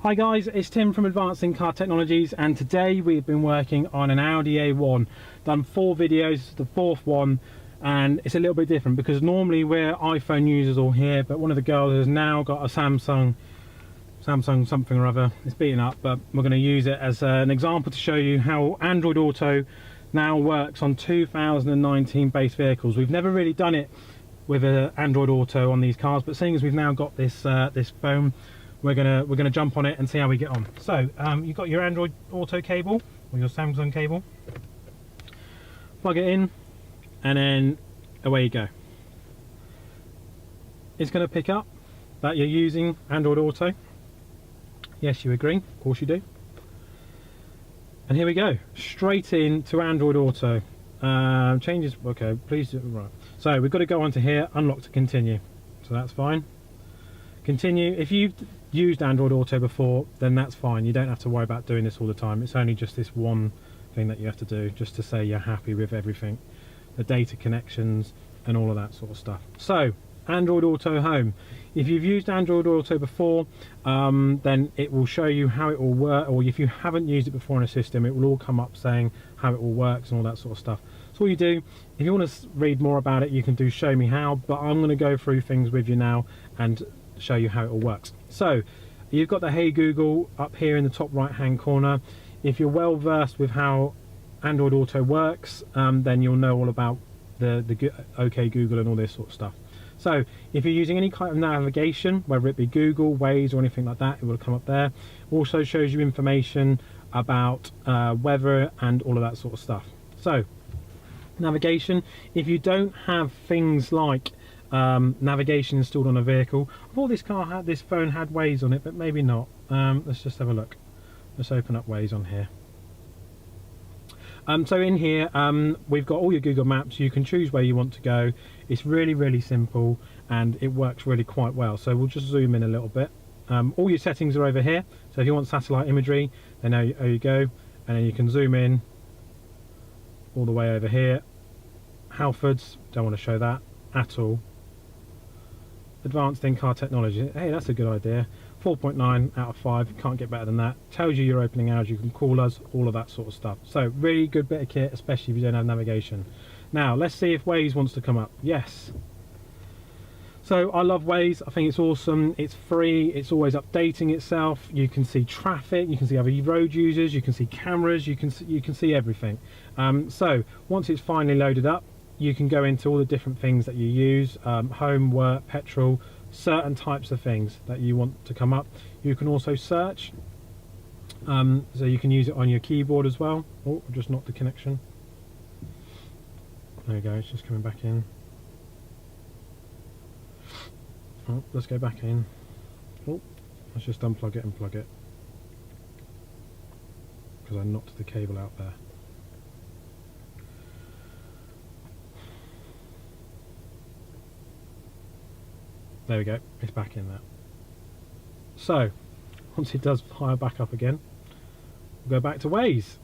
Hi guys, it's Tim from Advancing Car Technologies, and today we've been working on an Audi A1. Done 4 videos, the 4th one, and it's a little bit different because normally we're iPhone users all here, but one of the girls has now got a Samsung something or other. It's beaten up, but we're going to use it as an example to show you how Android Auto now works on 2019 base vehicles. We've never really done it with Android Auto on these cars, but seeing as we've now got this this phone, we're gonna jump on it and see how we get on. So you've got your Android Auto cable or your Samsung cable, plug it in, and then away you go. It's going to pick up that you're using Android Auto. Yes, you agree, of course you do. And here we go, straight in to Android Auto. Changes, okay, please do it right. So we've got to go onto here, unlock to continue. So that's fine. Continue. If you've used Android Auto before, then that's fine. You don't have to worry about doing this all the time. It's only just this one thing that you have to do, just to say you're happy with everything, the data connections and all of that sort of stuff. So Android Auto Home. If you've used Android Auto before, then it will show you how it will work, or if you haven't used it before in a system, it will all come up saying how it all works and all that sort of stuff. So all you do, if you want to read more about it, you can do show me how, but I'm going to go through things with you now and show you how it all works. So you've got the Hey Google up here in the top right hand corner. If you're well versed with how Android Auto works, then you'll know all about the OK Google and all this sort of stuff. So if you're using any kind of navigation, whether it be Google, Waze or anything like that, it will come up there. Also shows you information about weather and all of that sort of stuff. So navigation, if you don't have things like navigation installed on a vehicle, I thought this phone had Waze on it, but maybe not. Let's just have a look. Let's open up Waze on here. So in here we've got all your Google Maps. You can choose where you want to go. It's really simple and it works really quite well. So we'll just zoom in a little bit. All your settings are over here, so if you want satellite imagery, then there you go, and then you can zoom in all the way over here. Halfords, don't want to show that at all. Advanced in-car technology, hey, that's a good idea. 4.9 out of 5, can't get better than that. Tells you your opening hours, you can call us, all of that sort of stuff. So really good bit of kit, especially if you don't have navigation. Now let's see if Waze wants to come up. Yes. So I love Waze, I think it's awesome, it's free, it's always updating itself. You can see traffic, you can see other road users, you can see cameras, you can see everything. So once it's finally loaded up, you can go into all the different things that you use, home, work, petrol, certain types of things that you want to come up. You can also search, so you can use it on your keyboard as well. Oh, just knocked the connection. There you go, it's just coming back in. Oh, let's go back in. Oh, let's just unplug it and plug it, because I knocked the cable out there. There we go, it's back in there. So once it does fire back up again, we'll go back to Waze.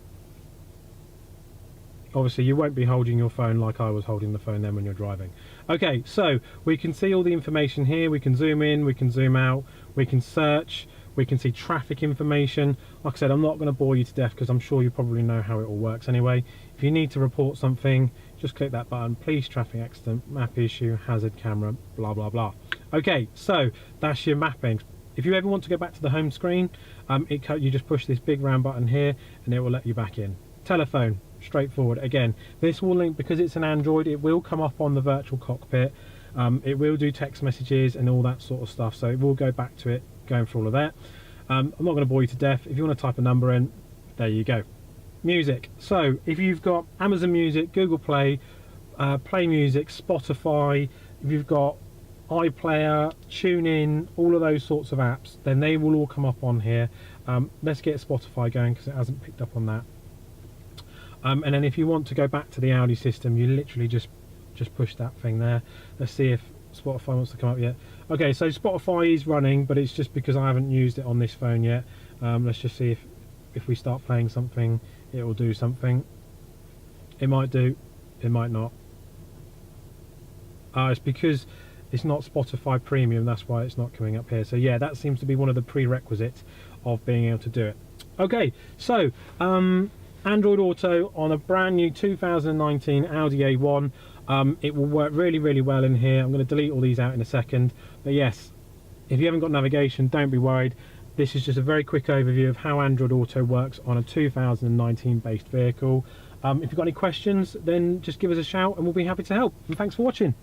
Obviously you won't be holding your phone like I was holding the phone then when you're driving. Okay, so we can see all the information here. We can zoom in, we can zoom out, we can search, we can see traffic information. Like I said, I'm not going to bore you to death because I'm sure you probably know how it all works anyway. If you need to report something, just click that button, police, traffic accident, map issue, hazard, camera, blah blah blah. Okay, so that's your mapping. If you ever want to go back to the home screen, you just push this big round button here and it will let you back in. Telephone, straightforward. Again, this will link, because it's an Android, it will come up on the virtual cockpit. It will do text messages and all that sort of stuff, so it will go back to it, going for all of that. I'm not going to bore you to death. If you want to type a number in, there you go. Music. So if you've got Amazon Music, Google Play, Play Music, Spotify, if you've got iPlayer, TuneIn, all of those sorts of apps, then they will all come up on here. Let's get Spotify going because it hasn't picked up on that. And then if you want to go back to the Audi system, you literally just push that thing there. Let's see if Spotify wants to come up yet. Okay, so Spotify is running, but it's just because I haven't used it on this phone yet. Let's just see if we start playing something, it will do something. It might do, it might not. It's because it's not Spotify Premium, that's why it's not coming up here. So yeah, that seems to be one of the prerequisites of being able to do it. Okay, so Android Auto on a brand new 2019 Audi A1. It will work really, really well in here. I'm going to delete all these out in a second, but yes, if you haven't got navigation, don't be worried. This is just a very quick overview of how Android Auto works on a 2019 based vehicle. If you've got any questions, then just give us a shout and we'll be happy to help. And thanks for watching.